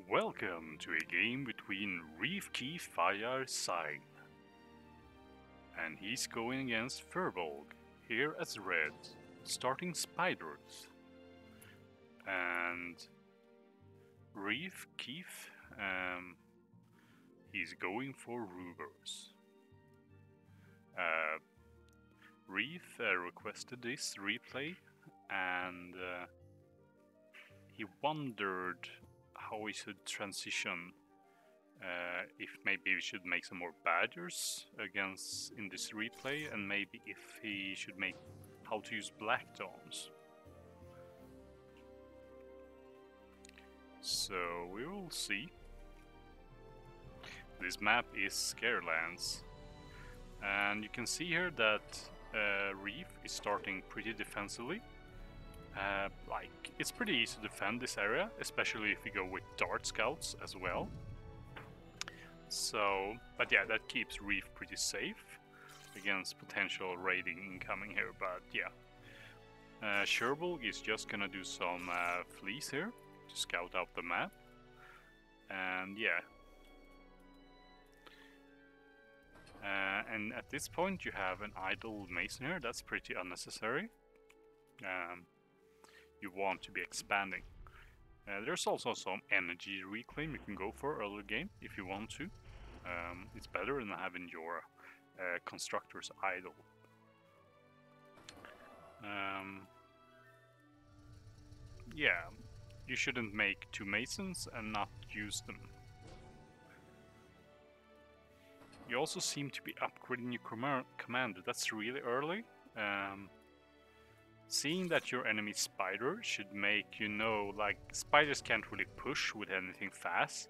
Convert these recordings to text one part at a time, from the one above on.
Welcome to a game between Reef Keith Fire Sign. And he's going against Furbolg, here as red, starting spiders. And Reef Keith, he's going for Rubers. Reef requested this replay and he wondered how we should transition. If maybe we should make some more badgers against in this replay, and maybe if he should make how to use black dawns. So we will see. This map is Scarelands, and you can see here that Reef is starting pretty defensively. It's pretty easy to defend this area, especially if you go with dart scouts as well. So, but yeah, that keeps Reef pretty safe against potential raiding incoming here. But yeah, Sherbolg is just gonna do some fleas here to scout out the map, and yeah. And at this point you have an idle mason here. That's pretty unnecessary. You want to be expanding. There's also some energy reclaim you can go for early game if you want to. It's better than having your constructors idle. Yeah, you shouldn't make 2 masons and not use them. You also seem to be upgrading your commander. That's really early. Seeing that your enemy spider should make you know, like, spiders can't really push with anything fast.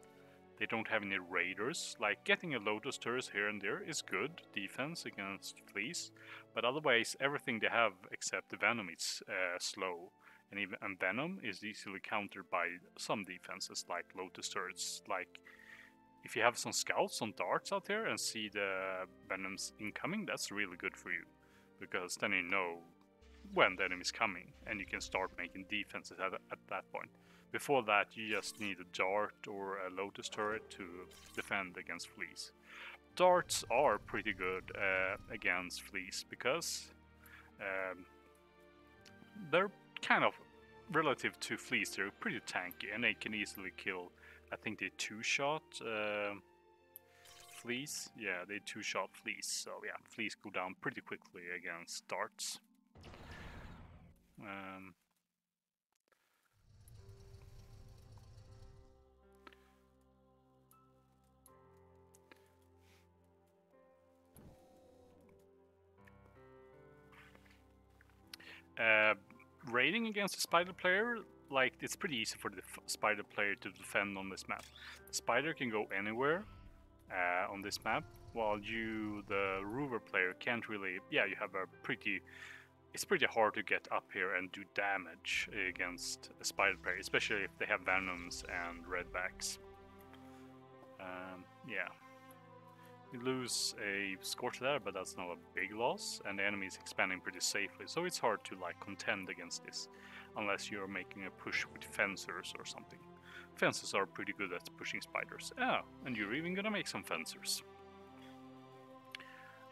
They don't have any raiders. Like, getting a lotus turret here and there is good defense against fleas, but otherwise everything they have except the venom is slow, and venom is easily countered by some defenses like lotus turrets. Like, if you have some scouts on darts out there and see the venoms incoming, that's really good for you, because then you know when the enemy is coming and you can start making defenses at that point. Before that, you just need a dart or a lotus turret to defend against fleas. Darts are pretty good against fleas because they're kind of, relative to fleas, they're pretty tanky and they can easily kill. I think they 2-shot fleas. Yeah, they 2-shot fleas. So yeah, fleas go down pretty quickly against darts. Raiding against a spider player, like, it's pretty easy for the spider player to defend on this map. The spider can go anywhere on this map, while you, the rover player, can't really. Yeah, you have a pretty. It's pretty hard to get up here and do damage against a spider player, especially if they have venoms and redbacks. Yeah. You lose a scorch there, but that's not a big loss, and the enemy is expanding pretty safely, so it's hard to like contend against this, unless you're making a push with fencers or something. Fencers are pretty good at pushing spiders. Ah, and you're even gonna make some fencers.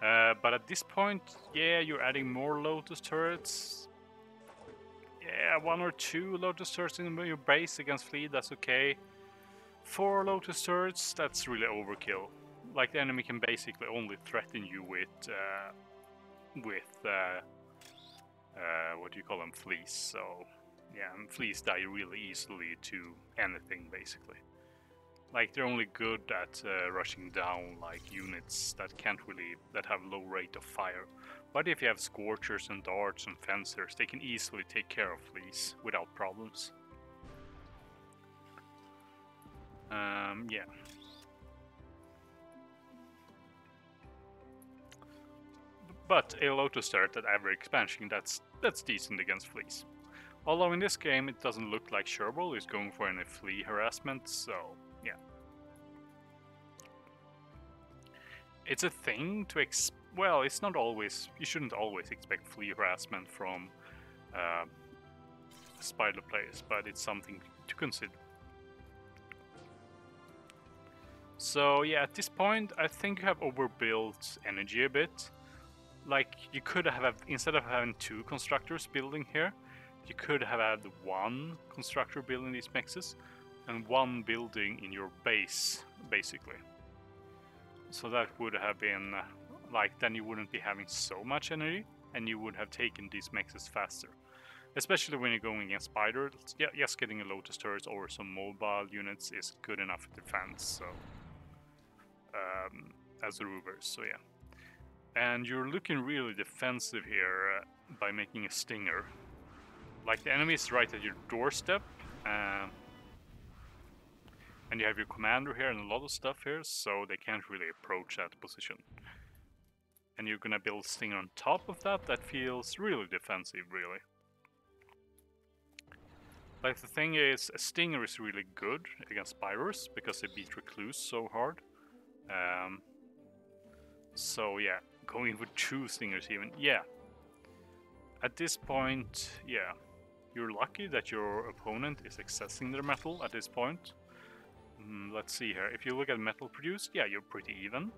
But at this point, yeah, you're adding more lotus turrets. Yeah, 1 or 2 lotus turrets in your base against flea, that's okay. 4 lotus turrets, that's really overkill. Like, the enemy can basically only threaten you with what do you call them, fleas. So yeah, and fleas die really easily to anything basically. Like, they're only good at rushing down like units that have low rate of fire. But if you have scorchers and darts and fencers, they can easily take care of fleas without problems. Yeah. But a lotus turret at every expansion, that's decent against fleas. Although in this game it doesn't look like Sherbold is going for any flea harassment, so yeah. It's a thing to well, it's not always, you shouldn't always expect flea harassment from spider players, but it's something to consider. So yeah, at this point, I think you have overbuilt energy a bit. Like, you could have, instead of having 2 constructors building here, you could have had 1 constructor building these mexes, and 1 building in your base, basically. So that would have been, like, then you wouldn't be having so much energy, and you would have taken these mexes faster. Especially when you're going against spiders, yeah, just getting a Lotus turret or some mobile units is good enough defense, so... as Rubers, so yeah. And you're looking really defensive here by making a stinger. Like, the enemy is right at your doorstep, and you have your commander here and a lot of stuff here, so they can't really approach that position. And you're gonna build stinger on top of that, that feels really defensive, really. Like, the thing is, a stinger is really good against spiders because they beat recluse so hard. So yeah, going for 2 stingers even, yeah. At this point, yeah, you're lucky that your opponent is accessing their metal at this point. Let's see here, if you look at metal produced, yeah, you're pretty even.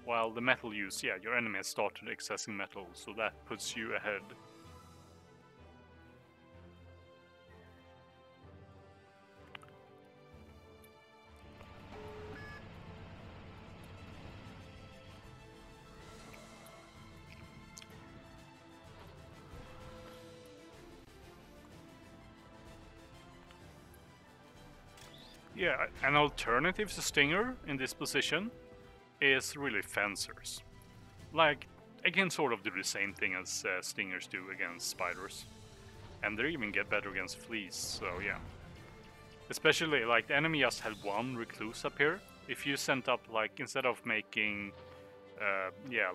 While the metal use, yeah, your enemy has started accessing metal, so that puts you ahead. Yeah, an alternative to Stinger in this position is really Fencers. Like, I can sort of do the same thing as Stingers do against Spiders. And they even get better against Fleas, so yeah. Especially, like, the enemy just had 1 Recluse up here. If you sent up, like, instead of making, yeah,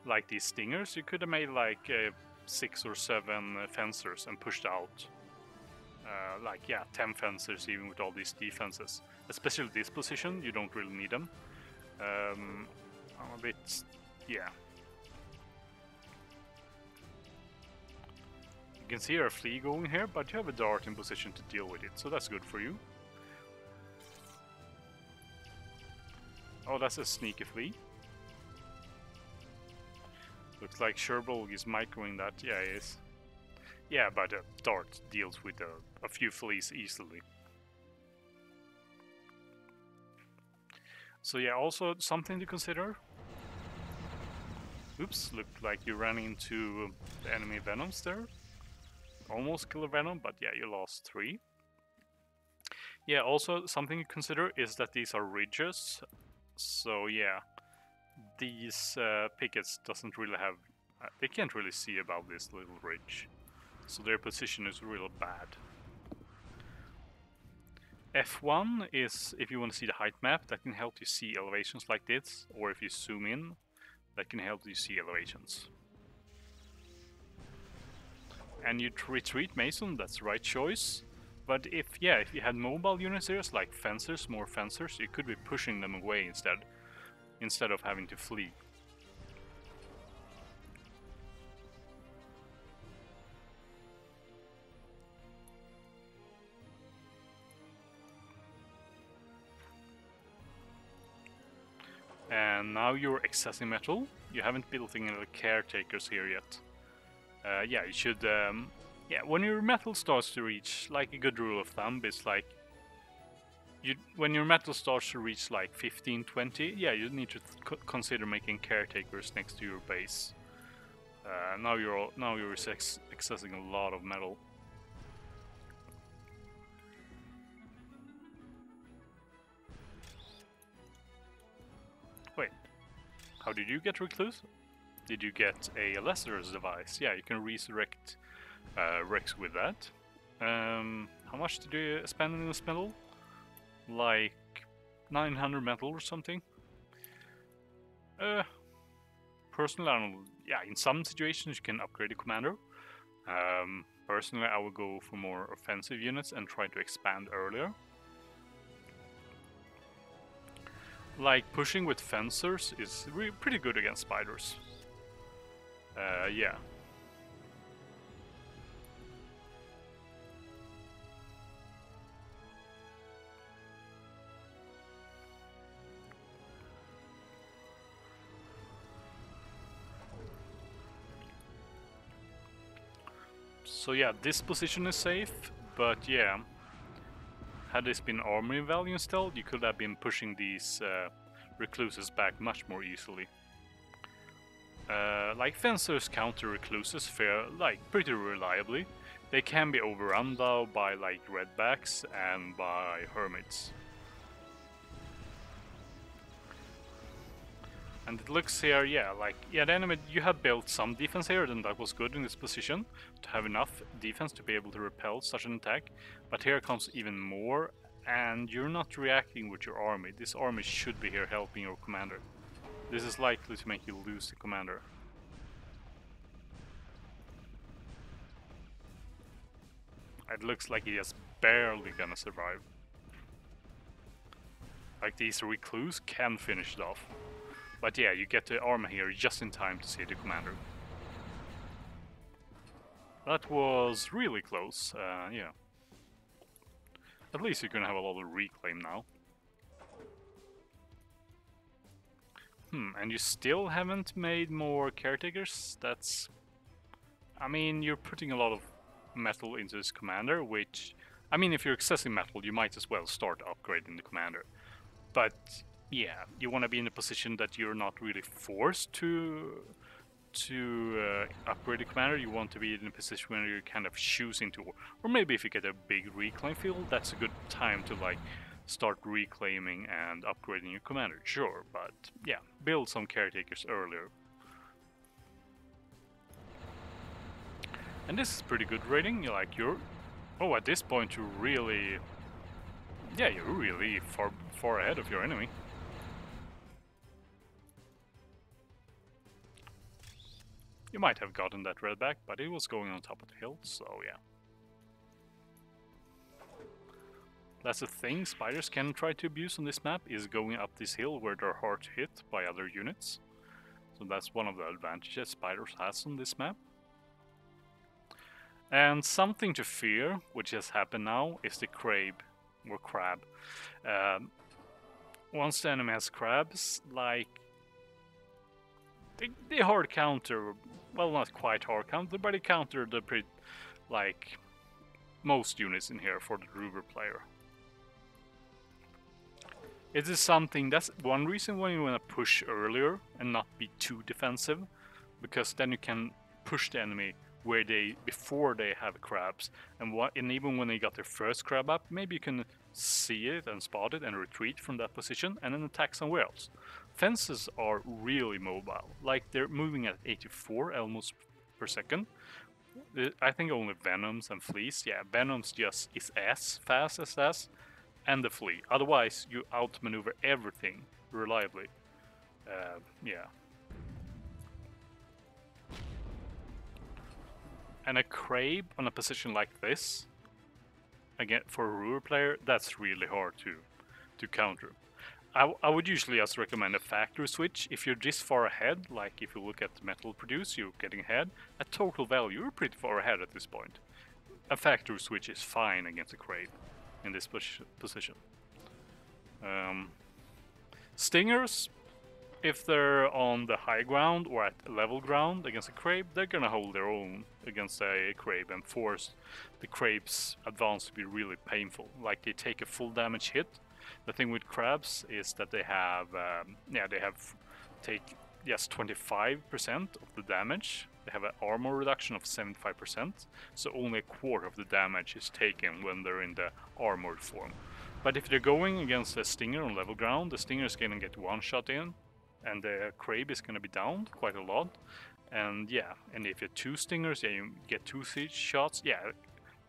like these Stingers, you could have made, like, 6 or 7 Fencers and pushed out. Like, yeah, 10 fencers even with all these defenses. Especially this position, you don't really need them. I'm a bit, yeah. You can see our flea going here, but you have a dart in position to deal with it, so that's good for you. Oh, that's a sneaky flea. Looks like Sherbolg is microing that, yeah, he is. Yeah, but a dart deals with a few fleas easily. So yeah, also something to consider. Oops, looked like you ran into the enemy Venoms there. Almost killed a Venom, but yeah, you lost 3. Yeah, also something to consider is that these are ridges. So yeah, these pickets doesn't really have... they can't really see above this little ridge. So their position is real bad. F1 is if you want to see the height map, that can help you see elevations like this, or if you zoom in, that can help you see elevations. And you retreat Mason, that's the right choice. But if you had mobile units here, like fencers, more fencers, you could be pushing them away instead of having to flee. And now you're accessing metal. You haven't built any caretakers here yet. Yeah, you should... yeah, when your metal starts to reach, like a good rule of thumb is like... when your metal starts to reach like 15, 20, yeah, you need to consider making caretakers next to your base. Now you're accessing a lot of metal. Wait, how did you get Recluse? Did you get a Lesser's device? Yeah, you can resurrect Rex with that. How much did you spend in this metal? Like 900 metal or something? Personally, I don't know. Yeah, in some situations you can upgrade the commander. Personally, I would go for more offensive units and try to expand earlier. Like, pushing with fencers is pretty good against spiders. Yeah. So yeah, this position is safe, but yeah, had this been armory value instead, you could have been pushing these recluses back much more easily. Like fencers counter recluses pretty reliably. They can be overrun though by like redbacks and by hermits. And it looks here, the enemy, you had built some defense here, and that was good in this position to have enough defense to be able to repel such an attack. But here comes even more, and you're not reacting with your army. This army should be here helping your commander. This is likely to make you lose the commander. It looks like he is barely gonna survive. Like these recluse can finish it off. But yeah, you get the armor here just in time to see the commander. That was really close, yeah. At least you're gonna have a lot of reclaim now. And you still haven't made more caretakers? That's... I mean, you're putting a lot of metal into this commander, which... I mean, if you're accessing metal, you might as well start upgrading the commander. But... yeah, you want to be in a position that you're not really forced to upgrade the commander. You want to be in a position where you're kind of choosing to, or maybe if you get a big reclaim field, that's a good time to like start reclaiming and upgrading your commander. Sure, but yeah, build some caretakers earlier. And this is pretty good rating. Oh, at this point you're really, yeah, you're really far ahead of your enemy. You might have gotten that redback, but it was going on top of the hill, so yeah. That's the thing spiders can try to abuse on this map, is going up this hill where they're hard to hit by other units. So that's one of the advantages spiders has on this map. And something to fear, which has happened now, is the crab. Once the enemy has crabs, like... They hard counter, well, not quite hard counter, but they counter the most units in here for the Ruber player. It is something, that's one reason why you want to push earlier and not be too defensive, because then you can push the enemy before they have crabs, and even when they got their first crab up, maybe you can see it and spot it and retreat from that position and then attack somewhere else. Fences are really mobile, like they're moving at 84 elmos per second. I think only Venoms and Fleas, yeah, Venoms just is as fast as that, and the Flea. Otherwise, you outmaneuver everything reliably. Yeah. And a Crab on a position like this, again, for a Ruber player, that's really hard to counter. I would usually just recommend a factory switch. If you're this far ahead, like if you look at the metal produce, you're getting ahead. At total value, you're pretty far ahead at this point. A factory switch is fine against a Crab in this position. Stingers, if they're on the high ground or at level ground against a Crab, they're gonna hold their own against a Crab and force the Crab's advance to be really painful. Like they take a full damage hit. The thing with crabs is that they have, take 25% of the damage. They have an armor reduction of 75%, so only a quarter of the damage is taken when they're in the armored form. But if they're going against a stinger on level ground, the stinger is gonna get one shot in, and the Crab is gonna be downed quite a lot. And yeah, and if you have two stingers, yeah, you get two shots. Yeah,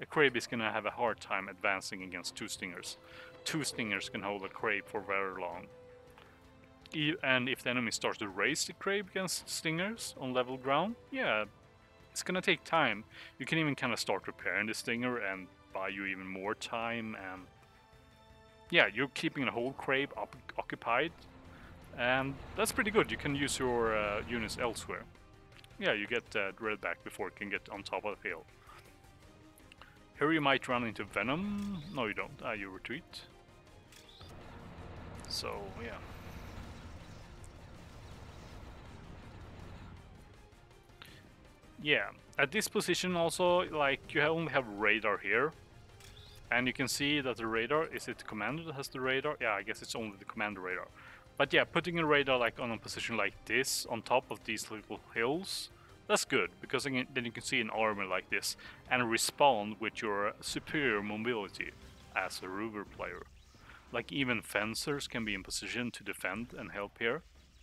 a Crab is gonna have a hard time advancing against two stingers. Two stingers can hold a Crab for very long. And if the enemy starts to raise the Crab against stingers on level ground, yeah, it's gonna take time. You can even kind of start repairing the stinger and buy you even more time, and yeah, you're keeping the whole Crab occupied, and that's pretty good. You can use your units elsewhere. Yeah, you get red back before it can get on top of the hill. Here you might run into Venom. No, you don't. You retreat. So, yeah. Yeah, At this position also, like, you only have radar here. And you can see that the radar, is it the commander that has the radar? Yeah, I guess it's only the commander radar. But yeah, putting a radar like on a position like this, on top of these little hills, that's good, because then you can see an army like this, and respond with your superior mobility as a Ruber player. Like, even fencers can be in position to defend and help here,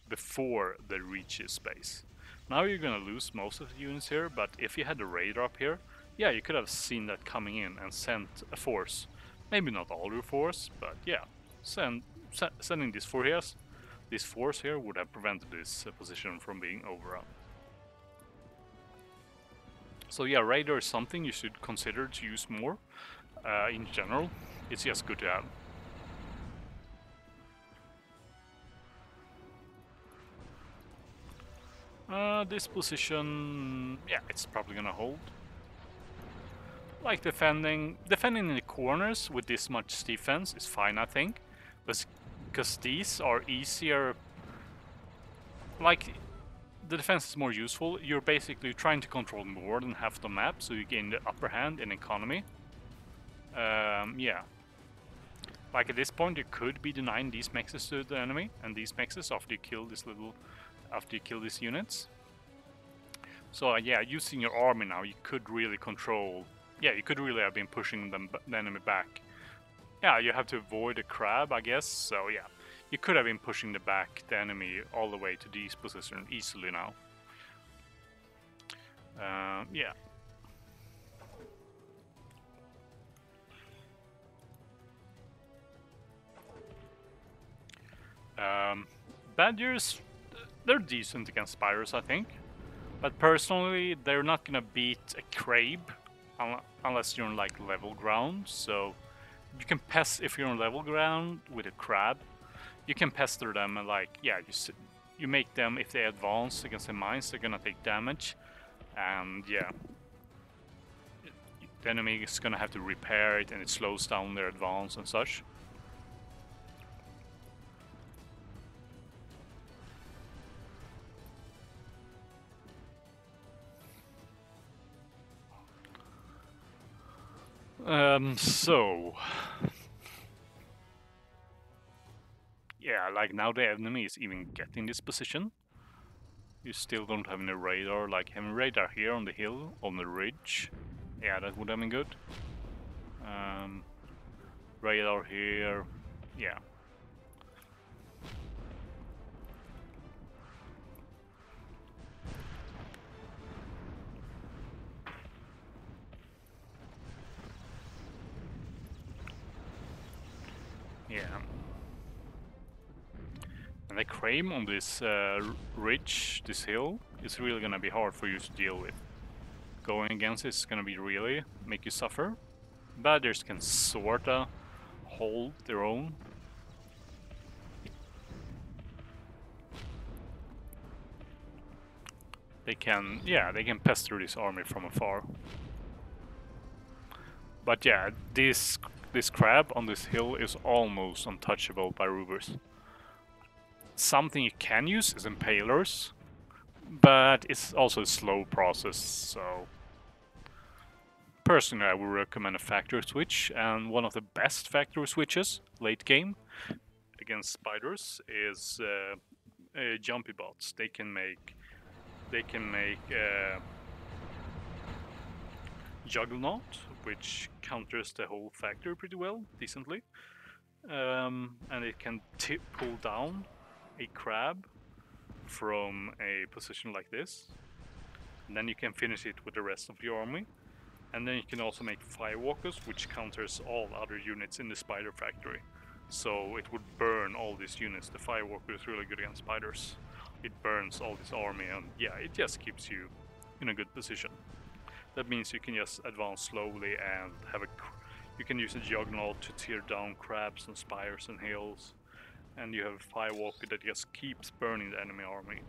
before they reach this space. Now you're gonna lose most of the units here, but if you had a radar up here, yeah, you could have seen that coming in and sent a force. Maybe not all your force, but yeah, sending this force here would have prevented this position from being overrun. So yeah, radar is something you should consider to use more. In general, it's just good to have. This position, yeah, it's probably gonna hold. Like defending in the corners with this much defense is fine, I think, but because these are easier. Like, the defense is more useful. You're basically trying to control more than half the map, so you gain the upper hand in economy. Yeah. Like, at this point, you could be denying these mexes to the enemy, and these mexes after you kill these units. So yeah, using your army now, you could really control. Yeah, you could really have been pushing the enemy back. Yeah, you have to avoid a crab, I guess. So yeah, you could have been pushing the enemy all the way to these positions easily now. Yeah. Badgers, they're decent against spiders, I think. But personally, they're not gonna beat a Crabe unless you're on like level ground. So you can pest if you're on level ground with a crab. You can pester them and like, yeah, you make them, if they advance against the mines, they're gonna take damage. And yeah, the enemy is gonna have to repair it, and it slows down their advance and such. So yeah, like now the enemy is even getting this position. You still don't have any radar, like having radar here on the hill, on the ridge. Yeah, that would have been good. Radar here, yeah. Yeah. And the crane on this ridge, this hill, is really gonna be hard for you to deal with. Going against it is gonna be really make you suffer. Badgers can sorta hold their own. They can, yeah, they can pester this army from afar. But yeah, this crab on this hill is almost untouchable by Rubers. Something you can use is impalers, but it's also a slow process, so personally I would recommend a factory switch, and one of the best factory switches late game against spiders is jumpy bots. They can make Juggernaut, which counters the whole factory pretty well, decently, and it can pull down a crab from a position like this, and then you can finish it with the rest of your army. And then you can also make firewalkers, which counters all other units in the spider factory. So it would burn all these units. The firewalker is really good against spiders. It burns all this army, and yeah, it just keeps you in a good position. That means you can just advance slowly and you can use a juggernaut to tear down crabs and spires and hills, and you have a firewalker that just keeps burning the enemy army.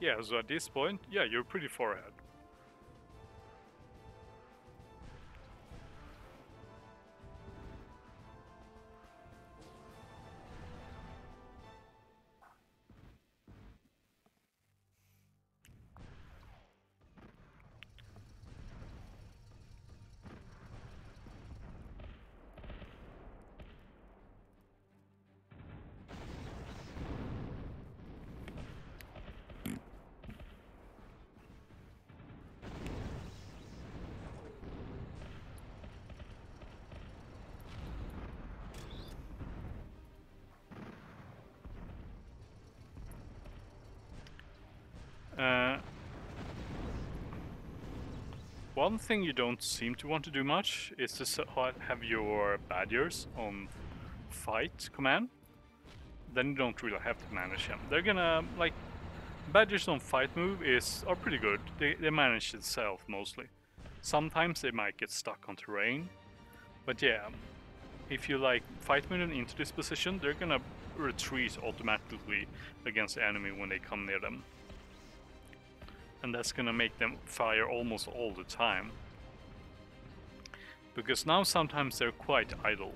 Yeah, so at this point, yeah, you're pretty far ahead. Uh, One thing you don't seem to want to do much is to have your badgers on fight command. Then you don't really have to manage them. They're gonna, like, badgers on fight move are pretty good. They manage itself mostly. Sometimes they might get stuck on terrain, but yeah, if you like fight move them into this position, they're gonna retreat automatically against the enemy when they come near them. And that's gonna make them fire almost all the time. Because now sometimes they're quite idle.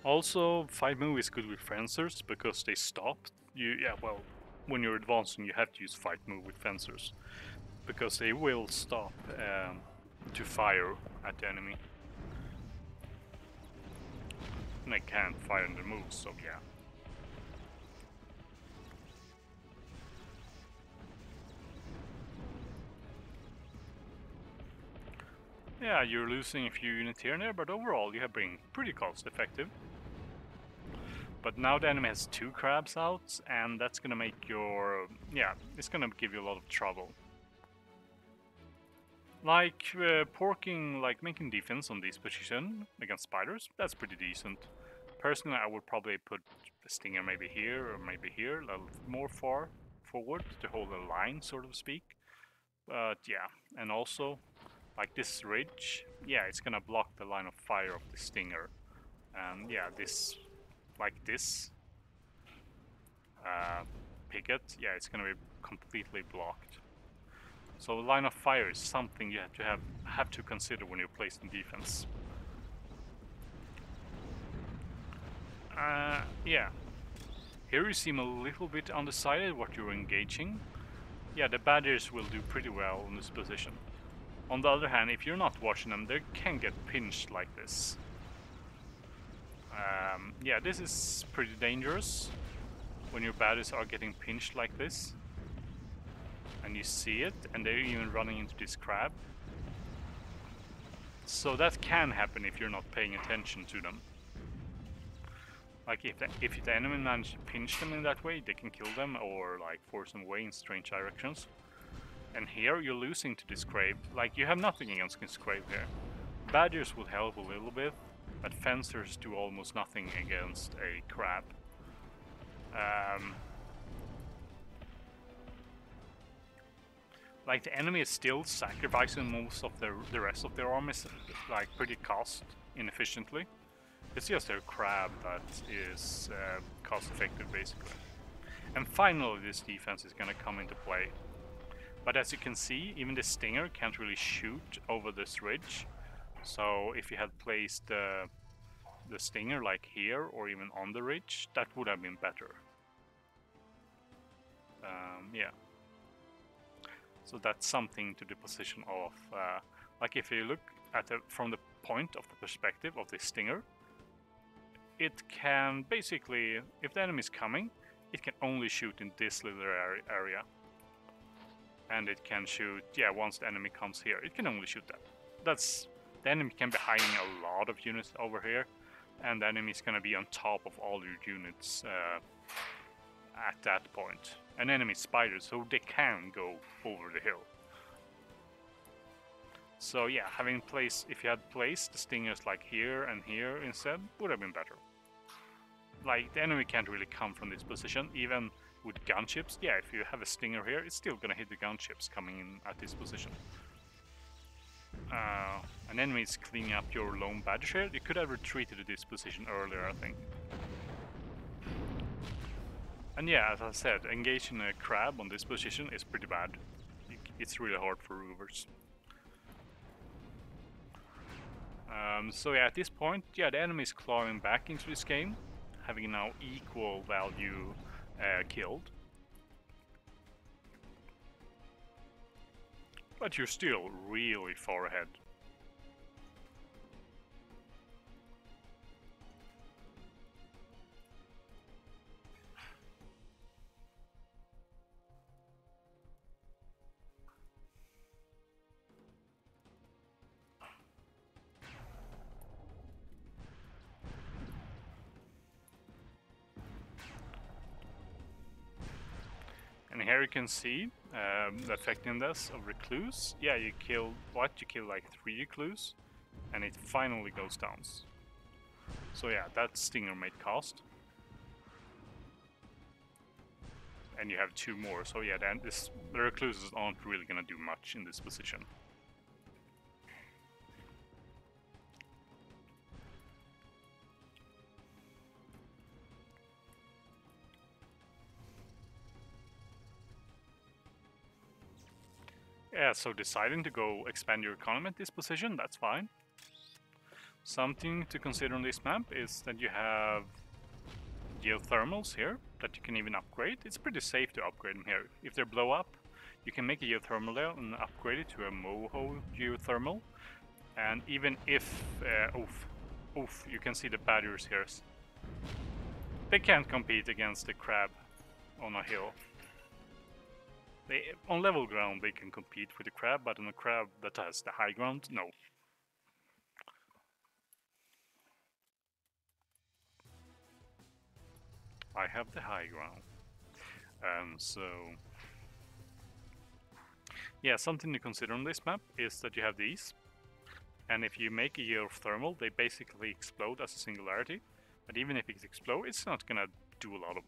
Also, fight move is good with fencers because they stop. Well, when you're advancing, you have to use fight move with fencers because they will stop to fire at the enemy. And they can't fire in their moves, so yeah. Yeah, you're losing a few units here and there, but overall you have been pretty cost effective. But now the enemy has 2 crabs out, and that's gonna make your... yeah, it's gonna give you a lot of trouble. Like, porking, like making defense on this position against spiders, that's pretty decent. Personally, I would probably put the stinger maybe here or maybe here, a little more far forward to hold a line, sort of speak. But yeah, and also, like this ridge, yeah, it's gonna block the line of fire of the stinger. And yeah, this, like this picket, yeah, it's gonna be completely blocked. So line of fire is something you have to consider when you're placed in defense. Yeah. Here you seem a little bit undecided what you're engaging. Yeah, the badgers will do pretty well in this position. On the other hand, if you're not watching them, they can get pinched like this. Yeah, this is pretty dangerous when your badgers are getting pinched like this. And you see it, and they're even running into this crab. So that can happen if you're not paying attention to them. Like if the enemy manages to pinch them in that way, they can kill them or like force them away in strange directions. And here you're losing to this crab. Like you have nothing against this crab here. Badgers will help a little bit, but fencers do almost nothing against a crab. Like the enemy is still sacrificing most of the rest of their armies, like pretty cost inefficiently. It's just their crab that is cost effective basically. And finally this defense is gonna come into play. But as you can see, even the stinger can't really shoot over this ridge. So if you had placed the stinger like here or even on the ridge, that would have been better. Yeah. So that's something to the position of, like if you look at from the point of the perspective of the stinger, it can basically, if the enemy is coming, it can only shoot in this little area. And it can shoot, yeah, once the enemy comes here, it can only shoot that. The enemy can be hiding a lot of units over here, and the enemy is gonna be on top of all your units at that point. An enemy spiders, so they can go over the hill. So yeah, if you had placed the stingers like here and here instead, would have been better. Like the enemy can't really come from this position, even with gunships. Yeah, if you have a stinger here, it's still gonna hit the gunships coming in at this position. An enemy is cleaning up your lone badger here. You could have retreated to this position earlier, I think. And yeah, as I said, engaging a crab on this position is pretty bad. It's really hard for rovers. So yeah, at this point, yeah, the enemy is clawing back into this game, having now equal value killed. But you're still really far ahead. here you can see the effectiveness of Recluse. Yeah, you kill what? You kill like 3 Recluse, and it finally goes down. So yeah, that Stinger made cost. And you have 2 more, so yeah, then the Recluses aren't really gonna do much in this position. Yeah, so deciding to go expand your economy at this position, that's fine. Something to consider on this map is that you have geothermals here that you can even upgrade. It's pretty safe to upgrade them here. If they blow up, you can make a geothermal there and upgrade it to a Moho geothermal. And even if, you can see the barriers here. They can't compete against the crab on a hill. On level ground they can compete with the crab, but on a crab that has the high ground, no. I have the high ground. So yeah, something to consider on this map is that you have these, and if you make a geothermal, they basically explode as a singularity. But even if it explodes, it's not gonna do a lot of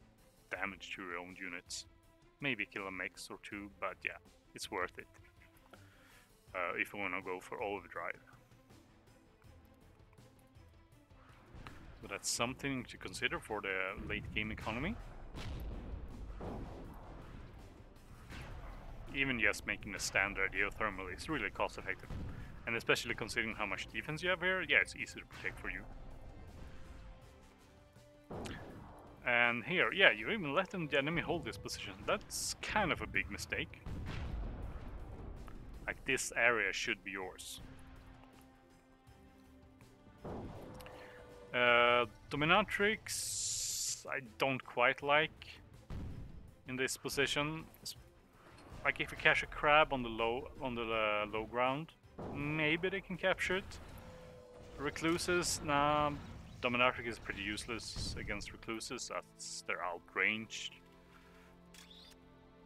damage to your own units. Maybe kill a mix or 2, but yeah, it's worth it if you wanna go for overdrive. So that's something to consider for the late game economy. Even just making a standard geothermal is really cost effective. And especially considering how much defense you have here, yeah, it's easy to protect for you. And here, yeah, you even let the enemy hold this position. That's kind of a big mistake. Like, this area should be yours. Dominatrix, I don't quite like in this position. Like, if you catch a crab on the low ground, maybe they can capture it. Recluses, nah. Dominatrix is pretty useless against Recluses, as they're outranged.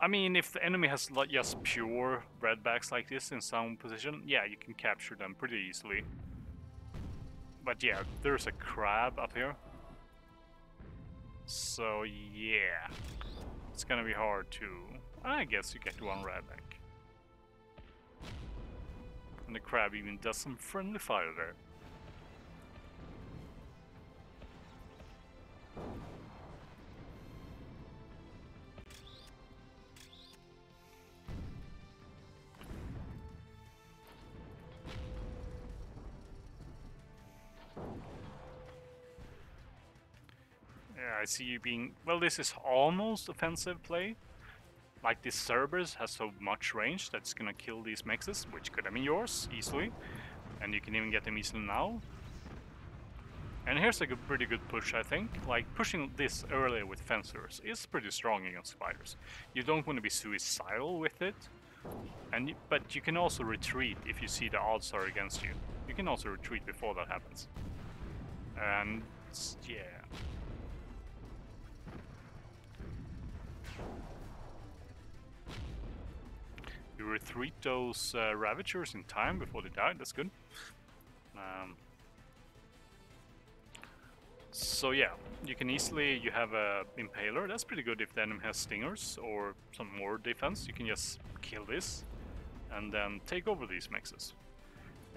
I mean, if the enemy has just pure redbacks like this in some position, yeah, you can capture them pretty easily. But yeah, there's a crab up here. So yeah, it's gonna be hard to... I guess you get 1 redback. And the crab even does some friendly fire there. Yeah, I see you being... Well, this is almost offensive play. Like, this Cerberus has so much range that's gonna kill these mexes, which could have been yours easily. And you can even get them easily now. And here's a pretty good push, I think. Like, pushing this earlier with fencers is pretty strong against spiders. You don't want to be suicidal with it. But you can also retreat if you see the odds are against you. You can also retreat before that happens. And yeah. You retreat those Ravagers in time before they die, that's good. So yeah, you can easily, you have a Impaler, that's pretty good if the enemy has Stingers or some more defense. You can just kill this and then take over these mexes.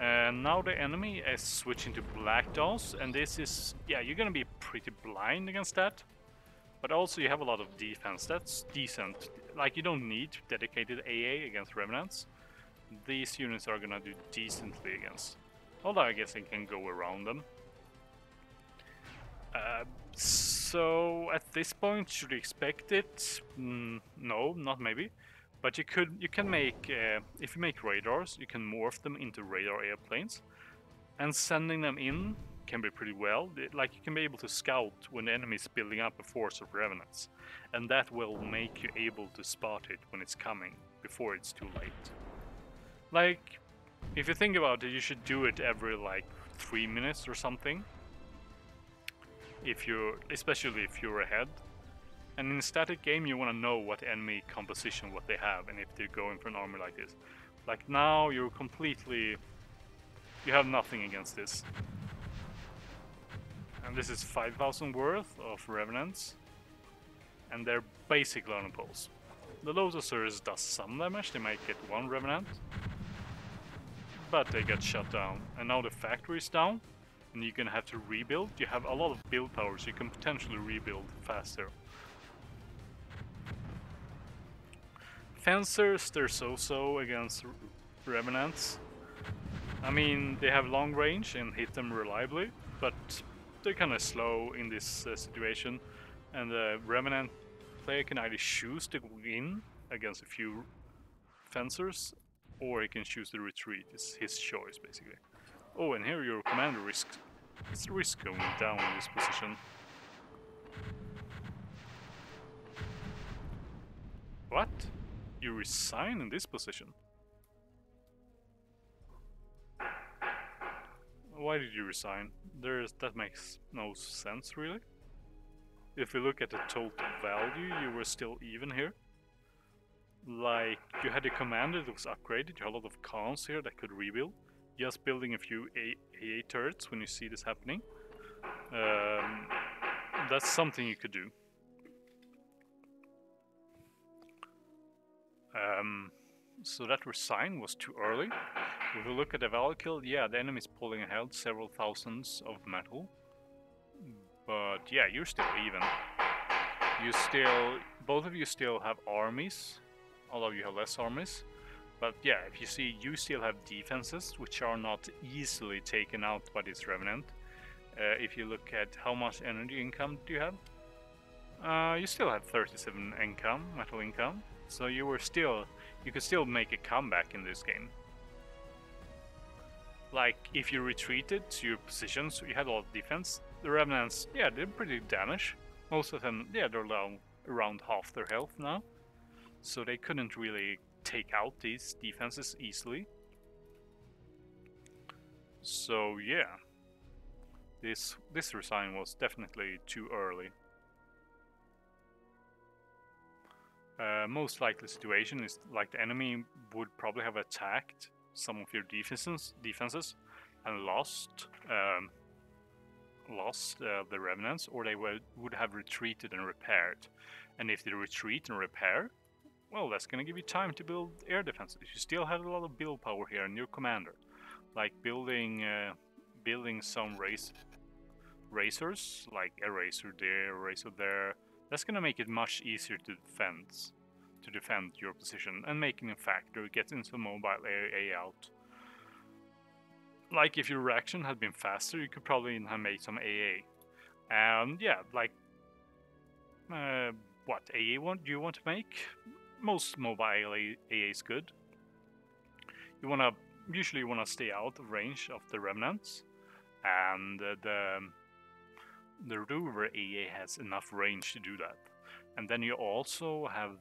And now the enemy is switching to Black Dolls, and this is, yeah, you're gonna be pretty blind against that. But also you have a lot of defense, that's decent. Like, you don't need dedicated AA against Revenants. These units are gonna do decently against. Although I guess they can go around them. So at this point, should you expect it? No, not maybe. But you can make, if you make radars, you can morph them into radar airplanes. And sending them in can be pretty well. Like, you can be able to scout when the enemy is building up a force of Revenants. And that will make you able to spot it when it's coming, before it's too late. Like, if you think about it, you should do it every, like, 3 minutes or something. Especially if you're ahead. And in a static game, you want to know what enemy composition, what they have, and if they're going for an army like this. Like now, you're completely... You have nothing against this. And this is 5,000 worth of Revenants. And they're basically on a pulse. The Lotusers does some damage, they might get one Revenant. But they get shut down. And now the factory is down. And you're gonna have to rebuild. You have a lot of build power, so you can potentially rebuild faster. Fencers, they're so-so against Revenants. I mean, they have long range and hit them reliably, but they're kind of slow in this situation. And the Revenant player can either choose to win against a few Fencers, or he can choose to retreat. It's his choice, basically. Oh, and here your commander risks going down in this position. What? You resign in this position? Why did you resign? That makes no sense, really. If you look at the total value, you were still even here. Like, you had a commander that was upgraded, you had a lot of cons here that could rebuild. Just building a few AA turrets when you see this happening. That's something you could do. So that resign was too early. If we look at the value kill, yeah, the enemy is pulling ahead several thousands of metal. But yeah, you're still even. Both of you still have armies, although you have less armies. But yeah, if you see, you still have defenses, which are not easily taken out by this Revenant. If you look at how much energy income do you have, you still have 37 income, metal income. So you could still make a comeback in this game. Like, if you retreated to your positions, you had a lot of defense. The Revenants, yeah, they're pretty damaged. Most of them, yeah, they're down around half their health now. So they couldn't really take out these defenses easily. So yeah, this resign was definitely too early. Most likely situation is like the enemy would probably have attacked some of your defenses and lost the Revenants, or they would have retreated and repaired. And if they retreat and repair, well, that's gonna give you time to build air defenses. You still have a lot of build power here in your commander, like building some racers, like a racer there, a racer there. That's gonna make it much easier to defend your position, and making a factor gets into mobile AA out. Like, if your reaction had been faster, you could probably have made some AA. And yeah, like, what AA do you want to make? Most mobile AA is good. Usually you wanna stay out of range of the Revenants, and the Rover AA has enough range to do that. And then you also have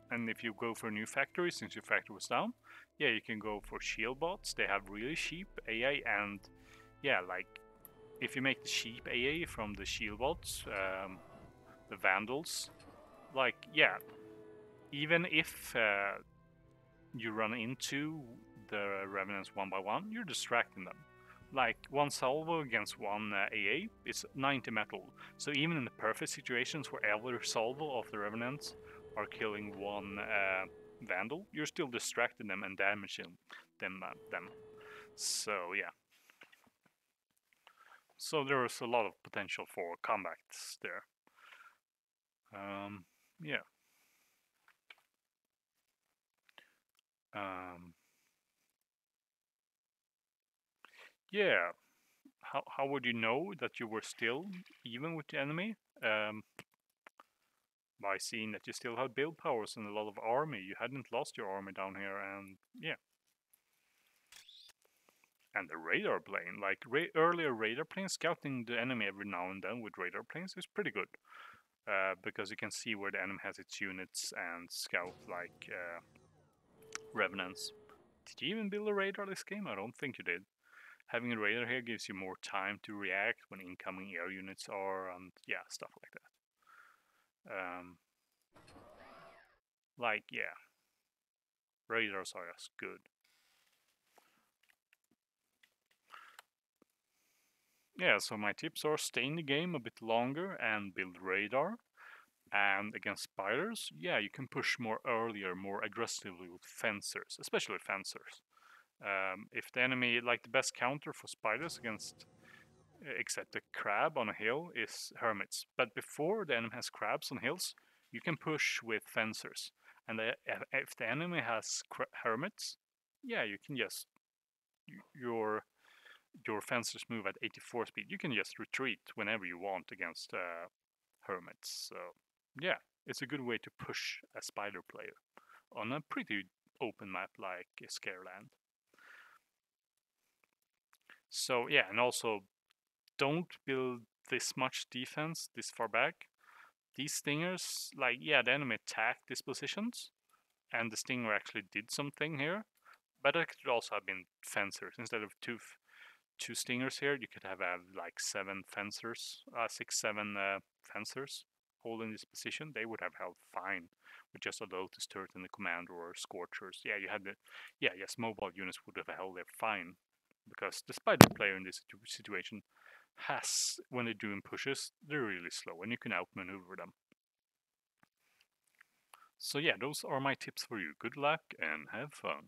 and if you go for a new factory, since your factory was down, yeah, you can go for shield bots. They have really cheap AA, and yeah, like, if you make the cheap AA from the shield bots, the Vandals, like, yeah, even if you run into the Revenants one by one, you're distracting them. Like, one salvo against one AA is 90 metal. So even in the perfect situations where every salvo of the Revenants are killing one Vandal, you're still distracting them and damaging them. So yeah. So there is a lot of potential for comebacks there. Yeah. Yeah. How would you know that you were still even with the enemy? By seeing that you still had build powers and a lot of army. You hadn't lost your army down here, and yeah. And the radar plane, like earlier radar planes, scouting the enemy every now and then with radar planes is pretty good. Because you can see where the enemy has its units and scout like Revenants. Did you even build a radar this game? I don't think you did. Having a radar here gives you more time to react when incoming air units are, and yeah, stuff like that. Like, yeah, radars are just good. Yeah, so my tips are stay in the game a bit longer and build radar. And against spiders, yeah, you can push more earlier, more aggressively with fencers, especially fencers. If the enemy, like the best counter for spiders against, except a crab on a hill, is hermits. But before the enemy has crabs on hills, you can push with fencers. And if the enemy has hermits, yeah, you can just your your fencers move at 84 speed. You can just retreat whenever you want against hermits. So yeah, it's a good way to push a spider player on a pretty open map like Scareland. So yeah, and also don't build this much defense this far back. These stingers, like, yeah, the enemy attacked these positions, and the stinger actually did something here. But it could also have been fencers. Instead of two stingers here, you could have like 7 fencers, 6, 7 fencers holding this position. They would have held fine with just a Lotus turret and the commander or Scorchers. Yeah, you had the, yeah, yes, mobile units would have held there fine, because the spider player in this situation has, when they're doing pushes, they're really slow and you can outmaneuver them. So yeah, those are my tips for you. Good luck and have fun.